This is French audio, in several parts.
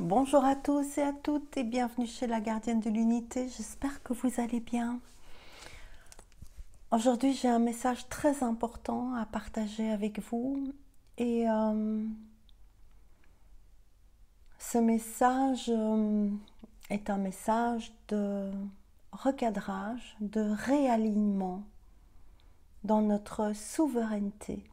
Bonjour à tous et à toutes et bienvenue chez la Gardienne de l'Unité. J'espère que vous allez bien. Aujourd'hui, j'ai un message très important à partager avec vous et ce message est un message de recadrage, de réalignement dans notre souveraineté.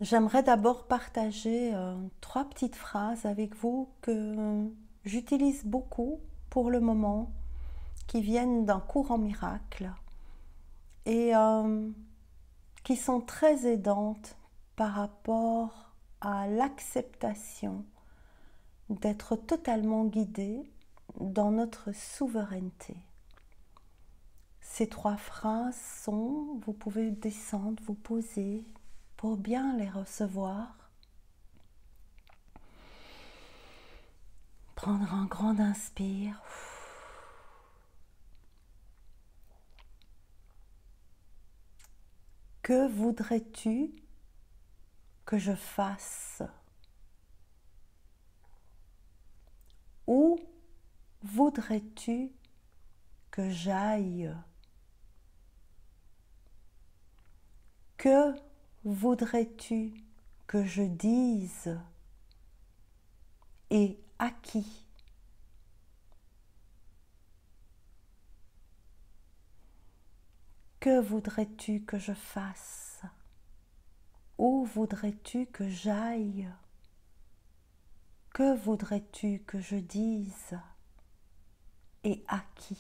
J'aimerais d'abord partager trois petites phrases avec vous que j'utilise beaucoup pour le moment, qui viennent d'un cours en miracle et qui sont très aidantes par rapport à l'acceptation d'être totalement guidé dans notre souveraineté. Ces trois phrases sont, vous pouvez descendre, vous poser pour bien les recevoir. Prendre un grand inspire. Que voudrais-tu que je fasse? Où voudrais-tu que j'aille? Que voudrais-tu que je dise? Et à qui? Que voudrais-tu que je fasse? Où voudrais-tu que j'aille? Que voudrais-tu que je dise? Et à qui?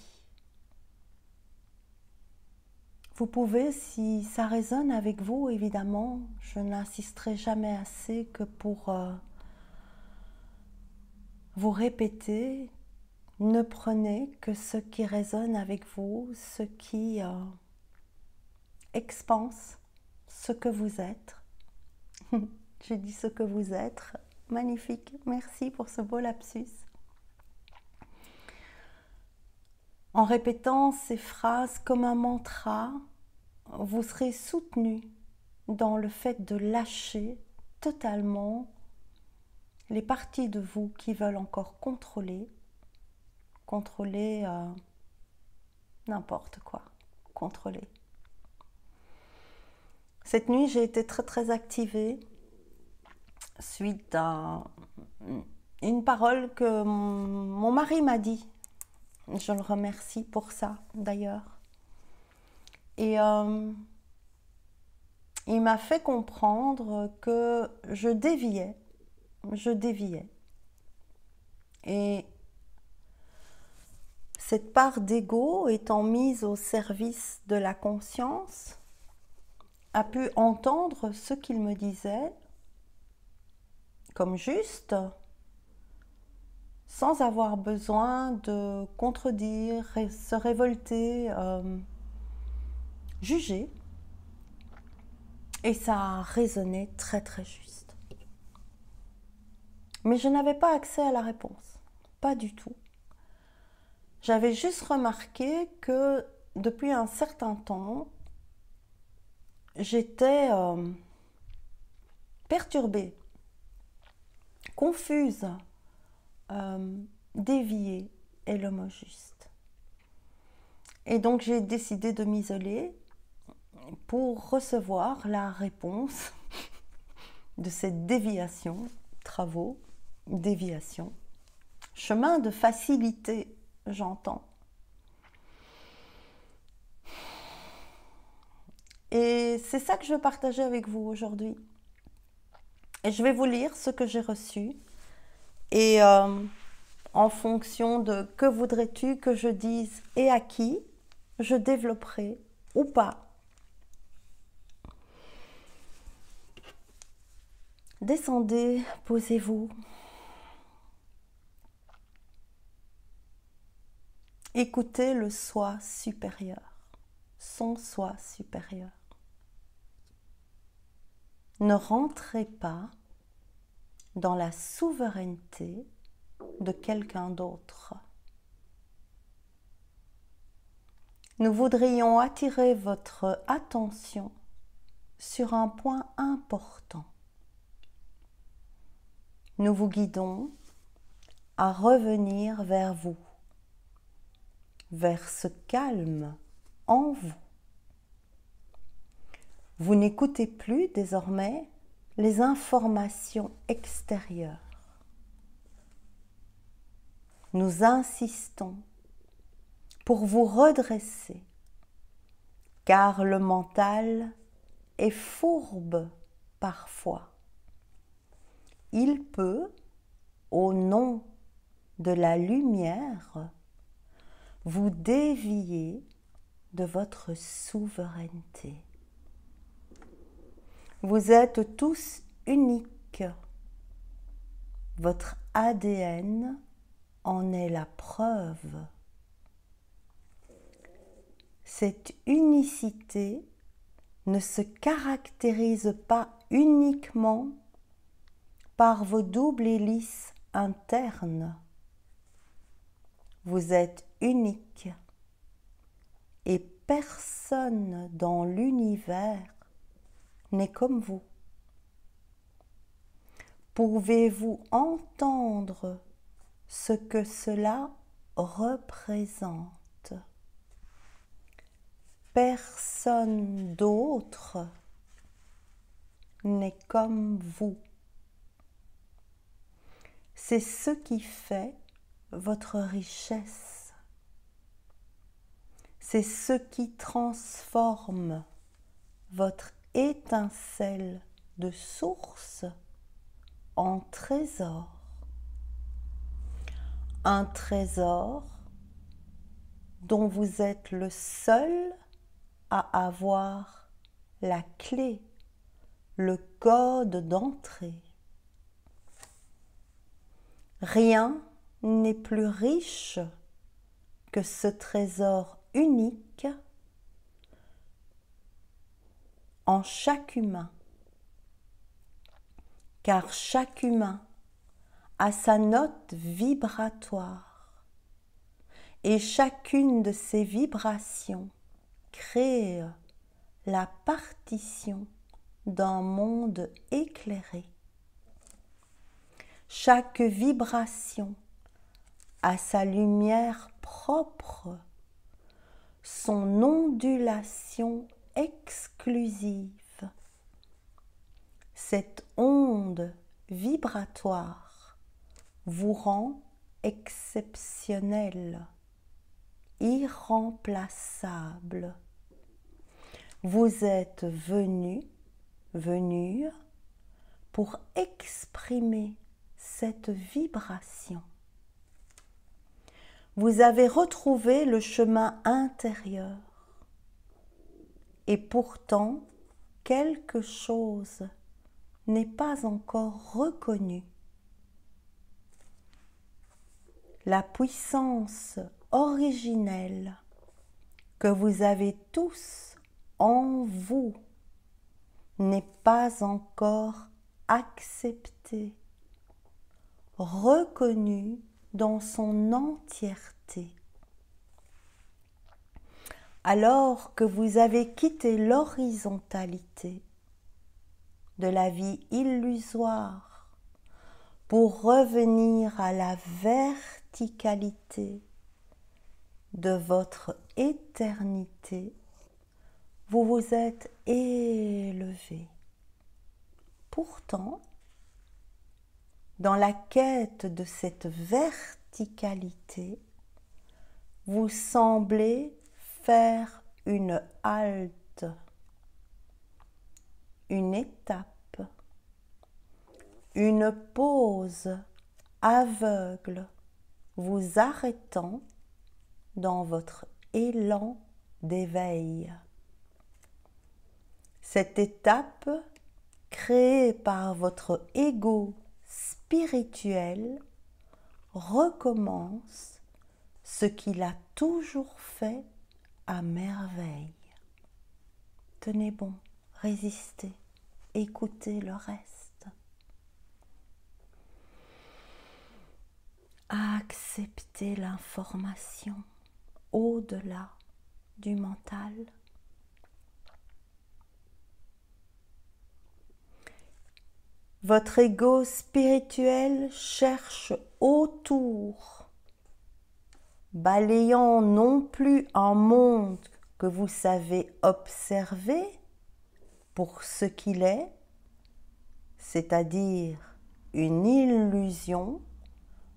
Vous pouvez, si ça résonne avec vous, évidemment, je n'insisterai jamais assez que pour vous répéter, ne prenez que ce qui résonne avec vous, ce qui expanse ce que vous êtes. Je dis ce que vous êtes. Magnifique. Merci pour ce beau lapsus. En répétant ces phrases comme un mantra, vous serez soutenu dans le fait de lâcher totalement les parties de vous qui veulent encore contrôler n'importe quoi, contrôler. Cette nuit, j'ai été très activée suite à une parole que mon mari m'a dit. Je le remercie pour ça, d'ailleurs. Et il m'a fait comprendre que je déviais. Et cette part d'ego étant mise au service de la conscience, a pu entendre ce qu'il me disait comme juste, sans avoir besoin de contredire, se révolter, juger. Et ça a résonné très juste. Mais je n'avais pas accès à la réponse, pas du tout. J'avais juste remarqué que depuis un certain temps, j'étais perturbée, confuse, déviée est le mot juste. Et donc j'ai décidé de m'isoler pour recevoir la réponse de cette déviation, travaux, déviation, chemin de facilité, j'entends. Et c'est ça que je veux partager avec vous aujourd'hui. Et je vais vous lire ce que j'ai reçu. Et en fonction de que voudrais-tu que je dise et à qui, je développerai ou pas. Descendez, posez-vous. Écoutez le soi supérieur, son soi supérieur. Ne rentrez pas dans la souveraineté de quelqu'un d'autre. Nous voudrions attirer votre attention sur un point important. nous vous guidons à revenir vers vous, vers ce calme en vous. Vous n'écoutez plus désormais les informations extérieures. Nous insistons pour vous redresser, car le mental est fourbe parfois. Il peut, au nom de la lumière, vous dévier de votre souveraineté. Vous êtes tous uniques. Votre ADN en est la preuve. Cette unicité ne se caractérise pas uniquement par vos doubles hélices internes. Vous êtes unique et personne dans l'univers n'est comme vous. Pouvez-vous entendre ce que cela représente? Personne d'autre n'est comme vous. C'est ce qui fait votre richesse. C'est ce qui transforme votre étincelle de source en trésor. Un trésor dont vous êtes le seul à avoir la clé, le code d'entrée. Rien n'est plus riche que ce trésor unique en chaque humain, car chaque humain a sa note vibratoire et chacune de ces vibrations crée la partition d'un monde éclairé. Chaque vibration a sa lumière propre, son ondulation exclusive. Cette onde vibratoire vous rend exceptionnel, irremplaçable. Vous êtes venue pour exprimer cette vibration. Vous avez retrouvé le chemin intérieur et pourtant quelque chose n'est pas encore reconnu. La puissance originelle que vous avez tous en vous n'est pas encore acceptée, reconnue dans son entièreté. Alors que vous avez quitté l'horizontalité de la vie illusoire pour revenir à la verticalité de votre éternité, vous vous êtes élevé. Pourtant, dans la quête de cette verticalité, vous semblez faire une halte, une étape, une pause aveugle, vous arrêtant dans votre élan d'éveil. Cette étape, créée par votre ego spirituel, recommence ce qu'il a toujours fait à merveille. Tenez bon, résistez, écoutez le reste. Acceptez l'information au-delà du mental. Votre ego spirituel cherche autour, balayant non plus un monde que vous savez observer pour ce qu'il est, c'est-à-dire une illusion,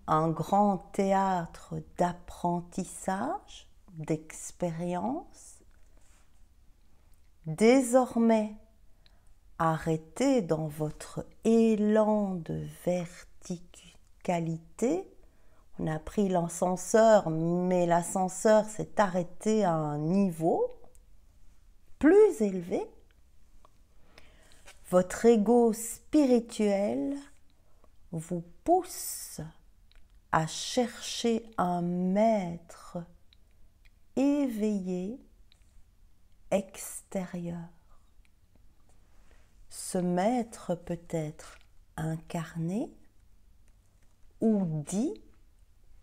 un grand théâtre d'apprentissage, d'expérience. Désormais, arrêtez dans votre élan de verticalité. On a pris l'ascenseur, mais l'ascenseur s'est arrêté à un niveau plus élevé. Votre ego spirituel vous pousse à chercher un maître éveillé extérieur. Ce maître peut être incarné ou dit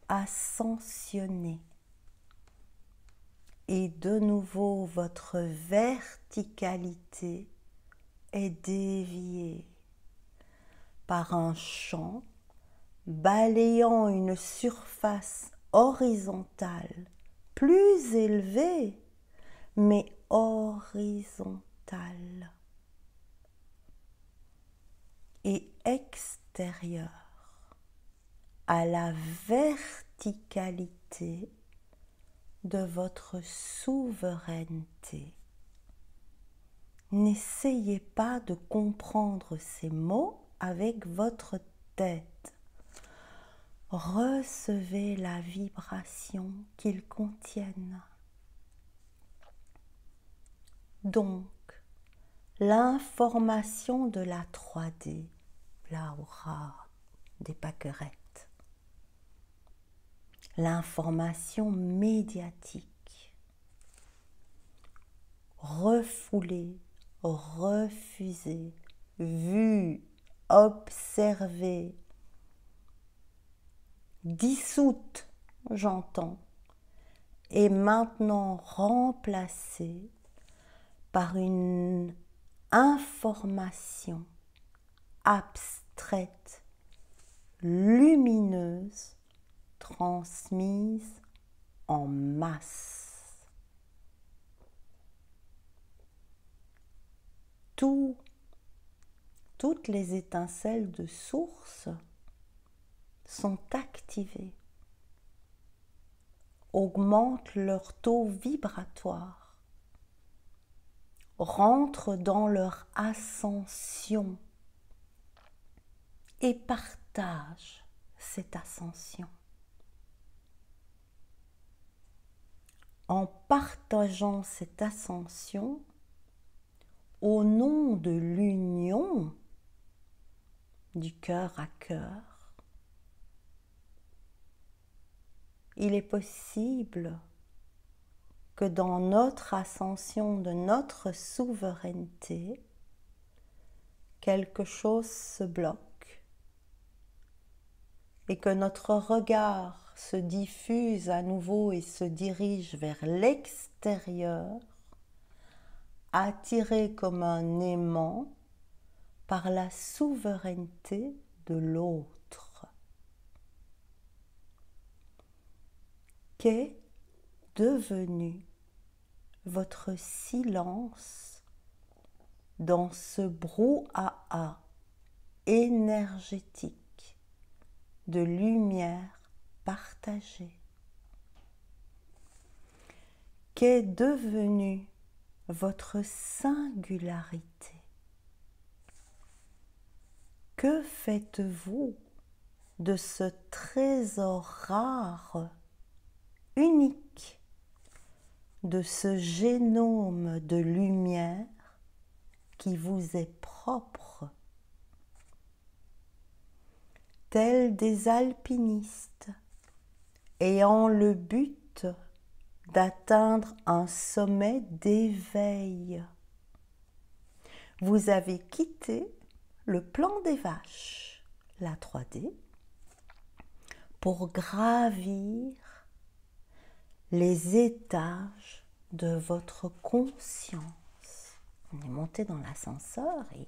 ascensionné. Et de nouveau, votre verticalité est déviée par un champ balayant une surface horizontale plus élevée, mais horizontale et extérieure à la verticalité de votre souveraineté. N'essayez pas de comprendre ces mots avec votre tête. Recevez la vibration qu'ils contiennent. Donc, l'information de la 3D, l'aura des pâquerettes, l'information médiatique, refoulée, refusée, vue, observée, dissoute, j'entends, est maintenant remplacée par une information abstraite, lumineuse, transmise en masse. Toutes les étincelles de source sont activées, augmentent leur taux vibratoire, rentrent dans leur ascension et partagent cette ascension. En partageant cette ascension, au nom de l'union du cœur à cœur, il est possible que dans notre ascension de notre souveraineté, quelque chose se bloque et que notre regard se diffuse à nouveau et se dirige vers l'extérieur, attiré comme un aimant par la souveraineté de l'autre. Qu'est devenu votre silence dans ce brouhaha énergétique de lumière partagée? Qu'est devenu votre singularité? Que faites-vous de ce trésor rare, unique, de ce génome de lumière qui vous est propre? Tels des alpinistes ayant le but d'atteindre un sommet d'éveil, vous avez quitté le plan des vaches, la 3D, pour gravir les étages de votre conscience. On est monté dans l'ascenseur et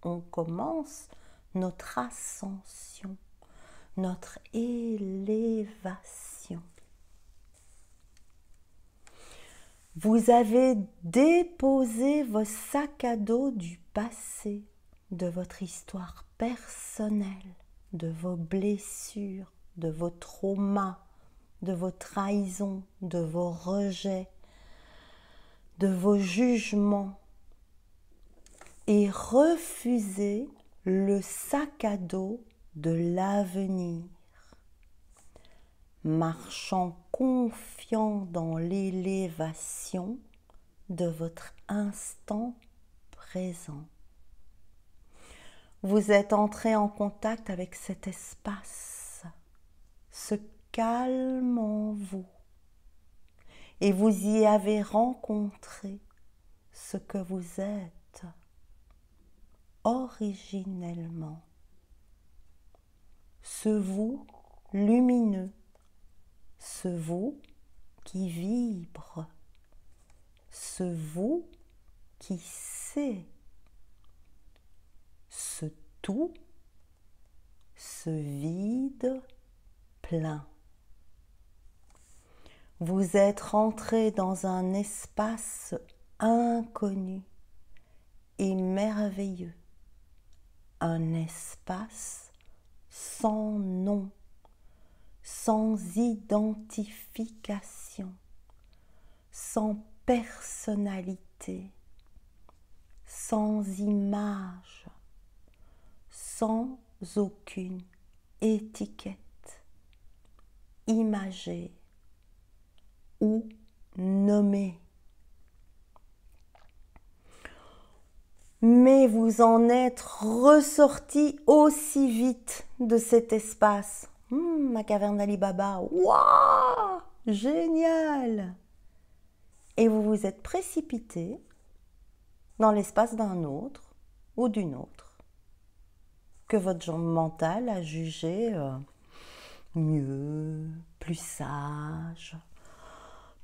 on commence notre ascension, notre élévation. Vous avez déposé vos sacs à dos du passé, de votre histoire personnelle, de vos blessures, de vos traumas, de vos trahisons, de vos rejets, de vos jugements, et refusez le sac à dos de l'avenir, marchant confiant dans l'élévation de votre instant présent. Vous êtes entré en contact avec cet espace, ce calme en vous, et vous y avez rencontré ce que vous êtes originellement, ce vous lumineux, ce vous qui vibre, ce vous qui sait, ce tout, ce vide plein. Vous êtes rentré dans un espace inconnu et merveilleux, un espace sans nom, sans identification, sans personnalité, sans image, sans aucune étiquette, imagée ou nommée. Mais vous en êtes ressorti aussi vite de cet espace. Ma caverne d'Ali Baba, waouh, génial! Et vous vous êtes précipité dans l'espace d'un autre ou d'une autre que votre mental a jugé mieux, plus sage,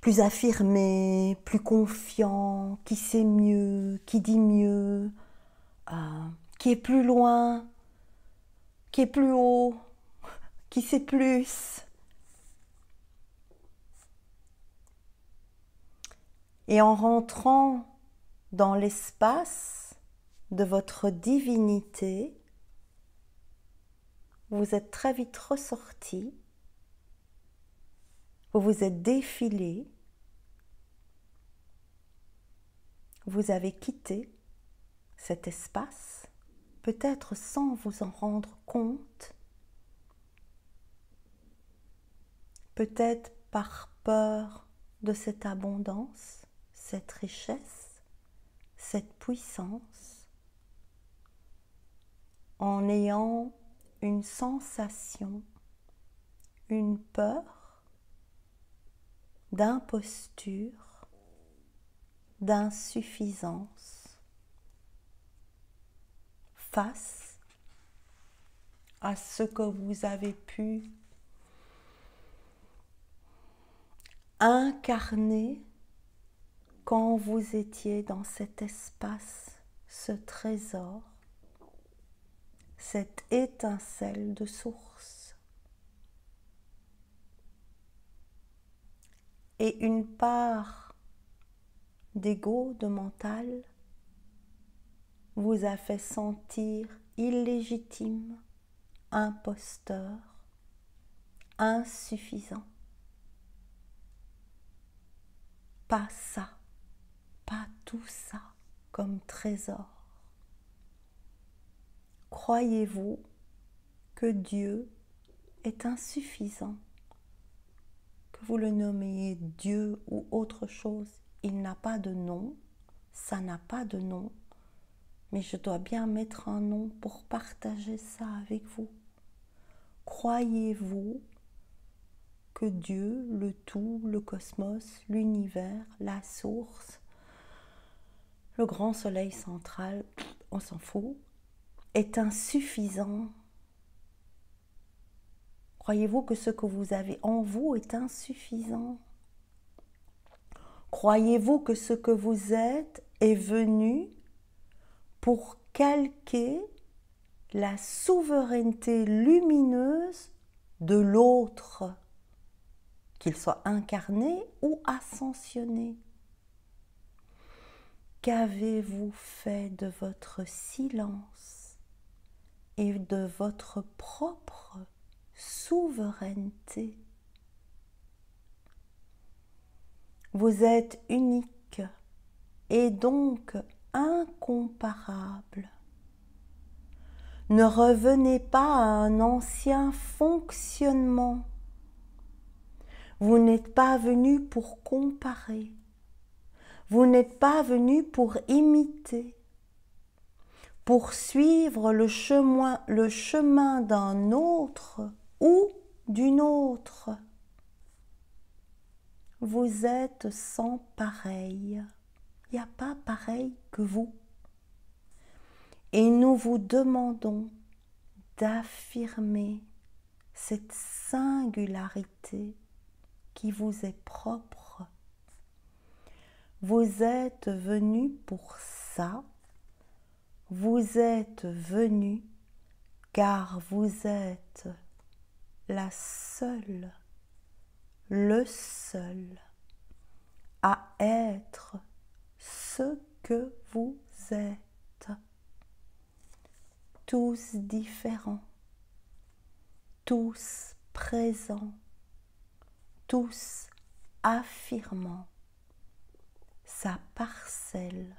plus affirmé, plus confiant, qui sait mieux, qui dit mieux, qui est plus loin, qui est plus haut, qui sait plus. Et en rentrant dans l'espace de votre divinité, vous êtes très vite ressorti, vous vous êtes défilé, vous avez quitté cet espace, peut-être sans vous en rendre compte, peut-être par peur de cette abondance, cette richesse, cette puissance, en ayant une sensation, une peur d'imposture, d'insuffisance face à ce que vous avez pu incarner quand vous étiez dans cet espace, ce trésor, cette étincelle de source. Et une part d'ego, de mental, vous a fait sentir illégitime, imposteur, insuffisant. Pas ça, pas tout ça comme trésor. Croyez-vous que Dieu est insuffisant? Que vous le nommiez Dieu ou autre chose, il n'a pas de nom, ça n'a pas de nom, mais je dois bien mettre un nom pour partager ça avec vous. Croyez-vous que Dieu, le tout, le cosmos, l'univers, la source, le grand soleil central, on s'en fout, est insuffisant? Croyez-vous que ce que vous avez en vous est insuffisant? Croyez-vous que ce que vous êtes est venu pour calquer la souveraineté lumineuse de l'autre, qu'il soit incarné ou ascensionné. Qu'avez-vous fait de votre silence et de votre propre souveraineté? Vous êtes unique et donc incomparable. Ne revenez pas à un ancien fonctionnement. Vous n'êtes pas venu pour comparer. Vous n'êtes pas venu pour imiter, pour suivre le chemin d'un autre ou d'une autre. Vous êtes sans pareil. Il n'y a pas pareil que vous. Et nous vous demandons d'affirmer cette singularité qui vous est propre. Vous êtes venu pour ça. Vous êtes venu car vous êtes la seule, le seul à être ce que vous êtes. Tous différents, tous présents, tous affirmant sa parcelle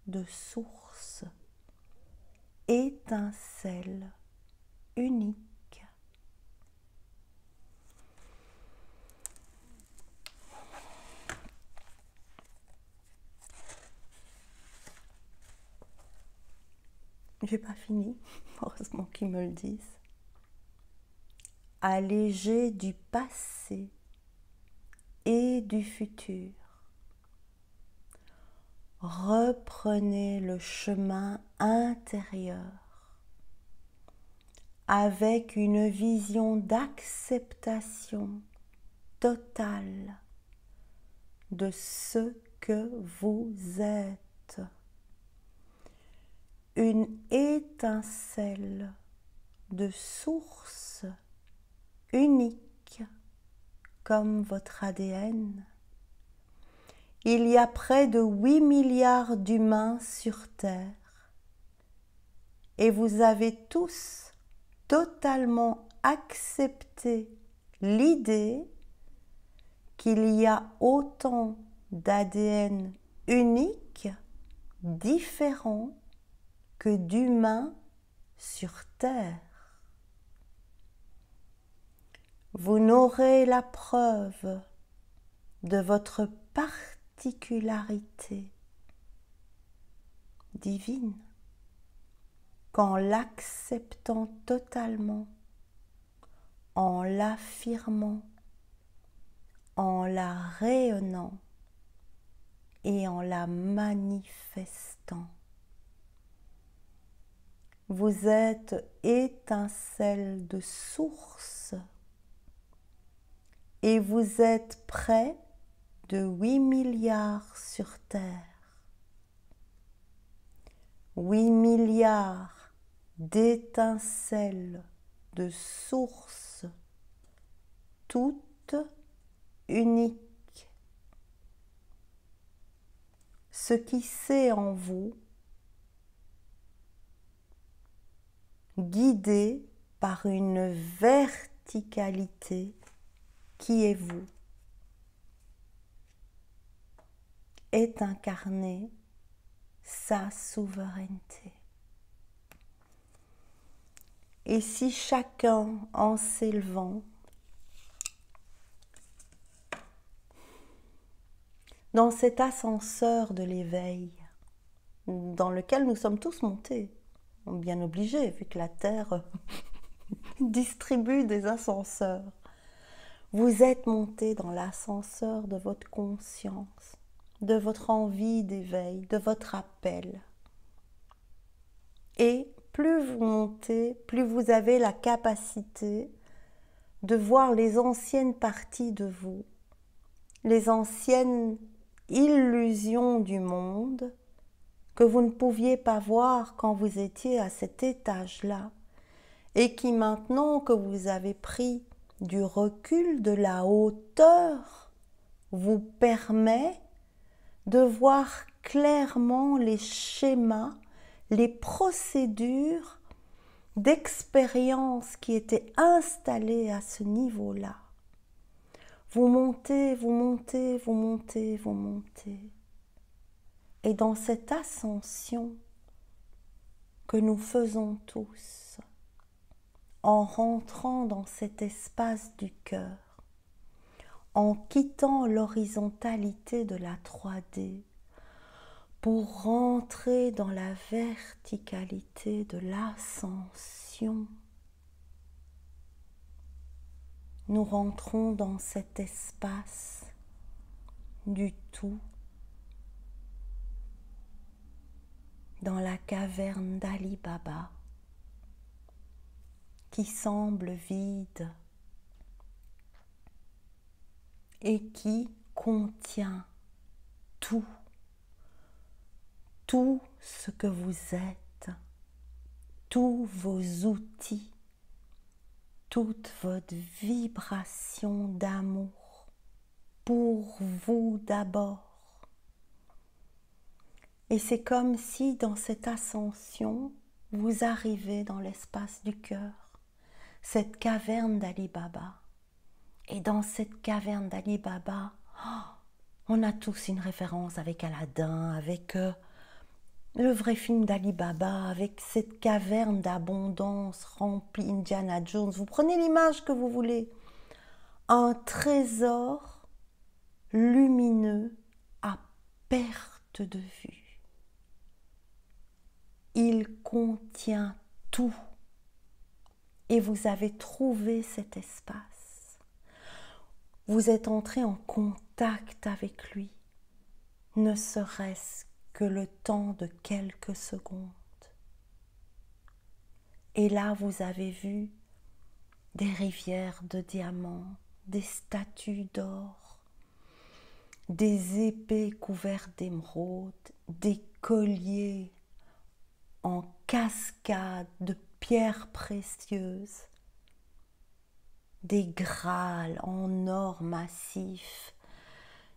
de source, étincelle unique. J'ai pas fini, heureusement qu'ils me le disent. Allégé du passé et du futur. Reprenez le chemin intérieur avec une vision d'acceptation totale de ce que vous êtes. Une étincelle de source unique comme votre ADN. Il y a près de 8 milliards d'humains sur Terre et vous avez tous totalement accepté l'idée qu'il y a autant d'ADN uniques, différents, que d'humains sur Terre. Vous n'aurez la preuve de votre particularité divine qu'en l'acceptant totalement, en l'affirmant, en la rayonnant et en la manifestant. Vous êtes étincelle de source et vous êtes près de 8 milliards sur Terre. 8 milliards d'étincelles de source, toutes uniques. Ce qui s'est en vous, guidé par une verticalité qui est vous, est incarné sa souveraineté. Et si chacun, en s'élevant, dans cet ascenseur de l'éveil, dans lequel nous sommes tous montés, bien obligés, vu que la Terre distribue des ascenseurs. Vous êtes montés dans l'ascenseur de votre conscience, de votre envie d'éveil, de votre appel. Et plus vous montez, plus vous avez la capacité de voir les anciennes parties de vous, les anciennes illusions du monde que vous ne pouviez pas voir quand vous étiez à cet étage-là, et qui maintenant que vous avez pris du recul, de la hauteur, vous permet de voir clairement les schémas, les procédures d'expérience qui étaient installées à ce niveau-là. Vous montez, vous montez, vous montez, vous montez. Et dans cette ascension que nous faisons tous, en rentrant dans cet espace du cœur, en quittant l'horizontalité de la 3D pour rentrer dans la verticalité de l'ascension, nous rentrons dans cet espace du tout, dans la caverne d'Ali Baba, qui semble vide et qui contient tout, tout ce que vous êtes, tous vos outils, toute votre vibration d'amour pour vous d'abord. Et c'est comme si dans cette ascension, vous arrivez dans l'espace du cœur, cette caverne d'Ali Baba. Et dans cette caverne d'Ali Baba, on a tous une référence avec Aladdin, avec le vrai film d'Ali Baba, avec cette caverne d'abondance remplie Indiana Jones. Vous prenez l'image que vous voulez. Un trésor lumineux à perte de vue. Il contient tout. Et vous avez trouvé cet espace. Vous êtes entré en contact avec lui, ne serait-ce que le temps de quelques secondes. Et là, vous avez vu des rivières de diamants, des statues d'or, des épées couvertes d'émeraudes, des colliers en cascade de pierres précieuses, des grâles en or massif,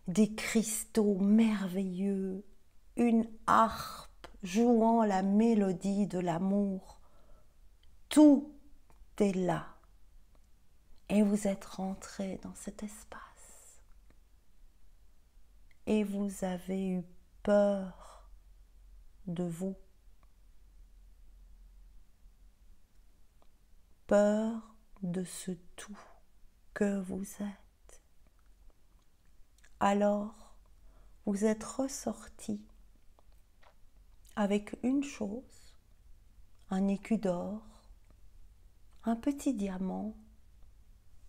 des cristaux merveilleux, une harpe jouant la mélodie de l'amour. Tout est là. Et vous êtes rentré dans cet espace. Et vous avez eu peur de vous. Peur de ce tout que vous êtes. Alors, vous êtes ressorti avec une chose, un écu d'or, un petit diamant,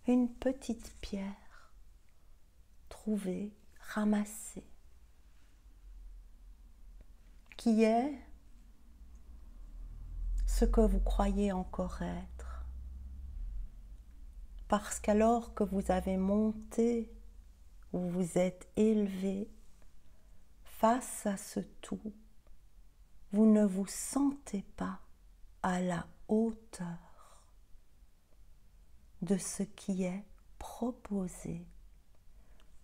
une petite pierre, trouvée, ramassée, qui est ce que vous croyez encore être. Parce qu'alors que vous avez monté, vous vous êtes élevé face à ce tout, vous ne vous sentez pas à la hauteur de ce qui est proposé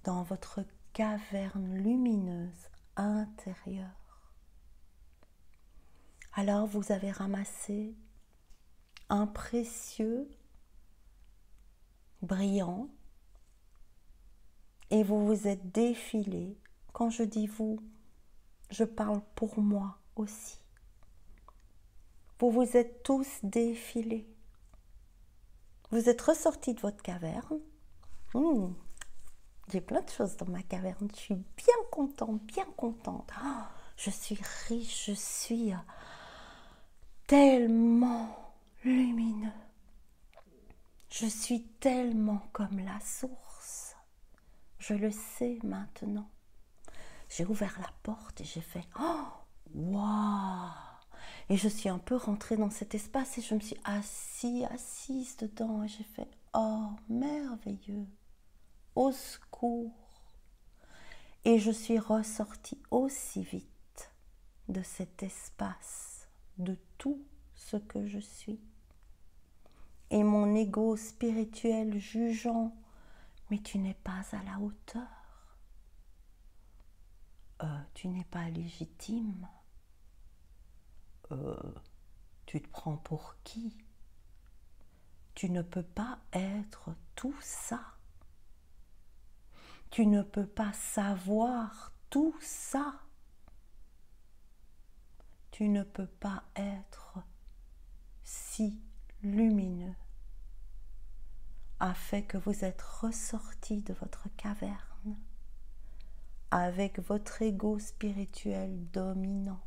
dans votre caverne lumineuse intérieure. Alors vous avez ramassé un précieux brillant et vous vous êtes défilé. Quand je dis vous, je parle pour moi aussi. Vous vous êtes tous défilés. Vous êtes ressortis de votre caverne. J'ai plein de choses dans ma caverne. Je suis bien contente, bien contente. Oh, je suis riche, je suis tellement lumineux. Je suis tellement comme la source. Je le sais maintenant. J'ai ouvert la porte et j'ai fait « Oh, waouh !» Et je suis un peu rentrée dans cet espace et je me suis assise dedans et j'ai fait « Oh, merveilleux ! Au secours !» Et je suis ressortie aussi vite de cet espace, de tout ce que je suis. Et mon ego spirituel jugeant, mais tu n'es pas à la hauteur. Tu n'es pas légitime. Tu te prends pour qui? Tu ne peux pas être tout ça. Tu ne peux pas savoir tout ça. Tu ne peux pas être si lumineux, a fait que vous êtes ressorti de votre caverne avec votre ego spirituel dominant,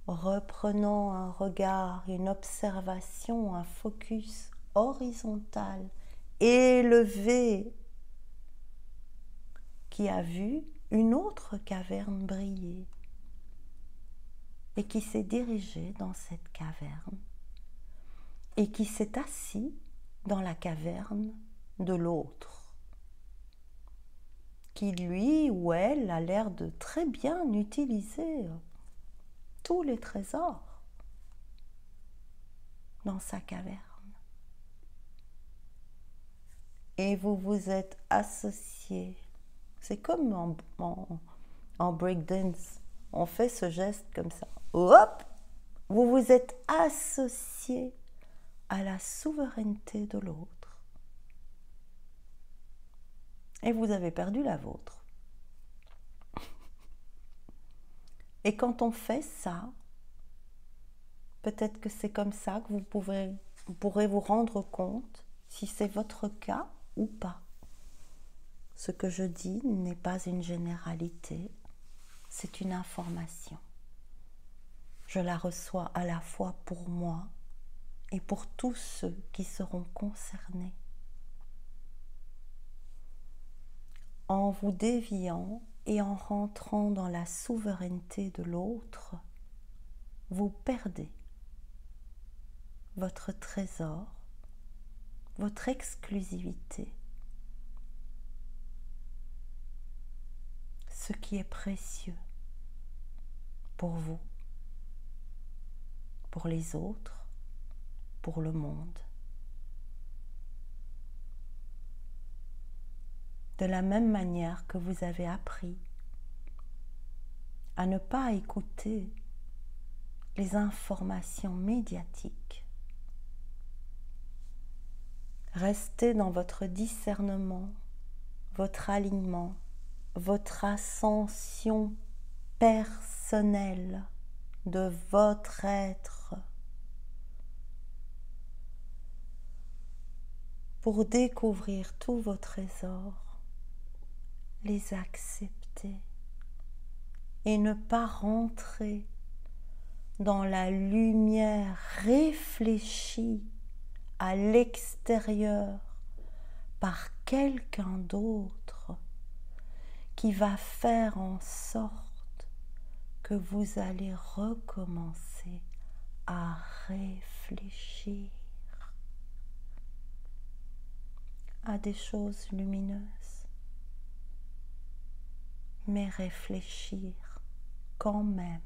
reprenant un regard, une observation, un focus horizontal, élevé, qui a vu une autre caverne briller et qui s'est dirigé dans cette caverne et qui s'est assis dans la caverne de l'autre, qui lui ou elle a l'air de très bien utiliser tous les trésors dans sa caverne. Et vous vous êtes associés. C'est comme en breakdance, on fait ce geste comme ça. Hop! Vous vous êtes associés à la souveraineté de l'autre. Et vous avez perdu la vôtre. Et quand on fait ça, peut-être que c'est comme ça que vous pourrez vous rendre compte si c'est votre cas ou pas. Ce que je dis n'est pas une généralité, c'est une information. Je la reçois à la fois pour moi et pour tous ceux qui seront concernés. En vous déviant et en rentrant dans la souveraineté de l'autre, vous perdez votre trésor, votre exclusivité, ce qui est précieux pour vous, pour les autres, pour le monde. De la même manière que vous avez appris à ne pas écouter les informations médiatiques, restez dans votre discernement, votre alignement, votre ascension personnelle de votre être pour découvrir tous vos trésors, les accepter et ne pas rentrer dans la lumière réfléchie à l'extérieur par quelqu'un d'autre qui va faire en sorte que vous allez recommencer à réfléchir à des choses lumineuses, mais réfléchir quand même.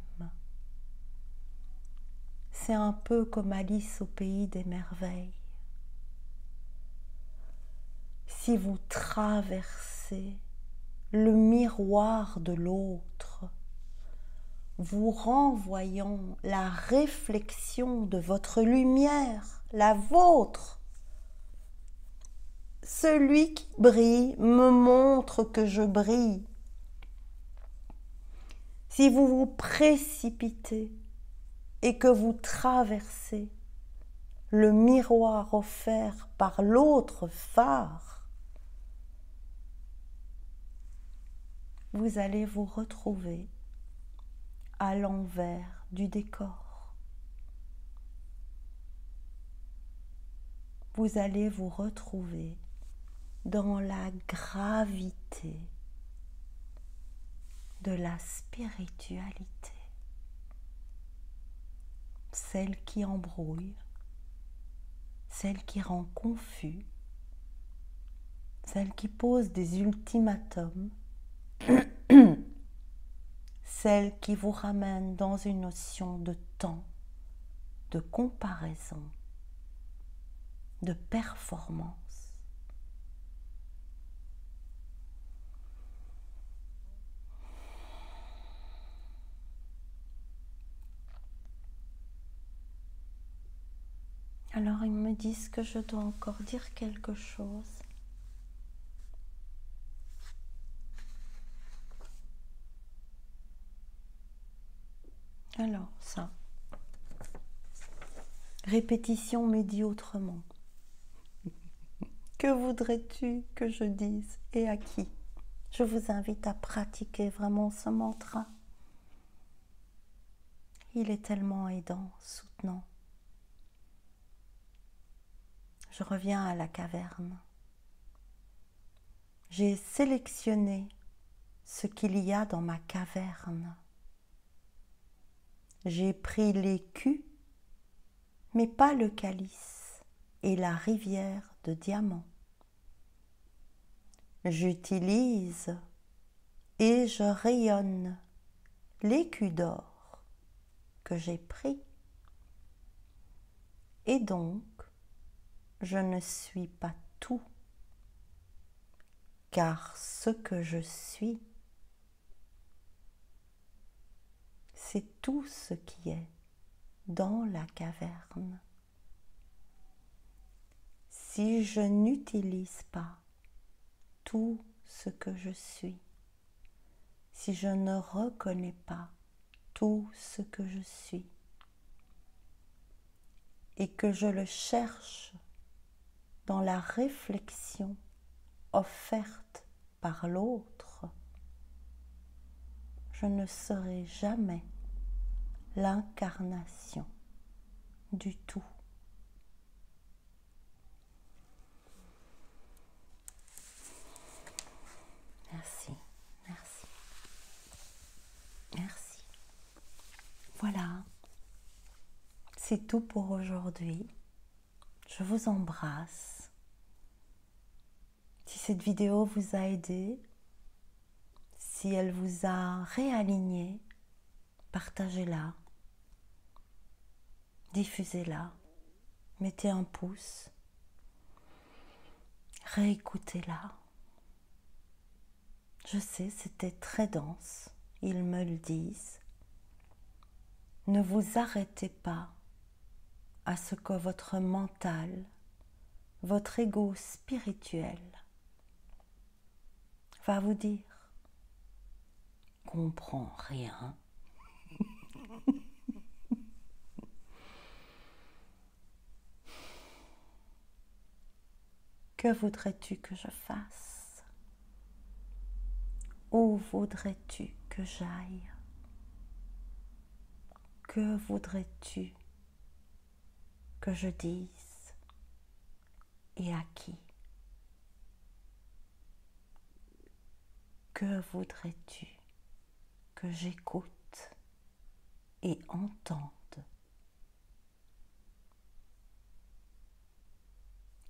C'est un peu comme Alice au pays des merveilles. Si vous traversez le miroir de l'autre, vous renvoyant la réflexion de votre lumière, la vôtre, celui qui brille me montre que je brille. Si vous vous précipitez et que vous traversez le miroir offert par l'autre phare, vous allez vous retrouver à l'envers du décor. Vous allez vous retrouver dans la gravité de la spiritualité, celle qui embrouille, celle qui rend confus, celle qui pose des ultimatums, celle qui vous ramène dans une notion de temps, de comparaison, de performance. Alors ils me disent que je dois encore dire quelque chose. Alors ça, répétition mais dit autrement. Que voudrais-tu que je dise et à qui? Je vous invite à pratiquer vraiment ce mantra. Il est tellement aidant, soutenant. Je reviens à la caverne. J'ai sélectionné ce qu'il y a dans ma caverne. J'ai pris l'écu, mais pas le calice et la rivière de diamants. J'utilise et je rayonne l'écu d'or que j'ai pris. Et donc, je ne suis pas tout, car ce que je suis, c'est tout ce qui est dans la caverne. Si je n'utilise pas tout ce que je suis, si je ne reconnais pas tout ce que je suis, et que je le cherche dans la réflexion offerte par l'autre, je ne serai jamais l'incarnation du tout. Merci, merci, merci. Voilà, c'est tout pour aujourd'hui. Je vous embrasse. Si cette vidéo vous a aidé, si elle vous a réaligné, partagez-la, diffusez-la, mettez un pouce, réécoutez-la. Je sais, c'était très dense, ils me le disent. Ne vous arrêtez pas à ce que votre mental, votre ego spirituel va vous dire. Comprends rien. Que voudrais-tu que je fasse? Où voudrais-tu que j'aille? Que voudrais-tu que je dise? Et à qui? Que voudrais-tu que j'écoute et entende?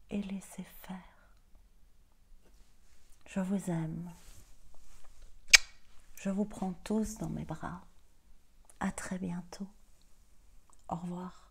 Et laissez faire. Je vous aime. Je vous prends tous dans mes bras. À très bientôt. Au revoir.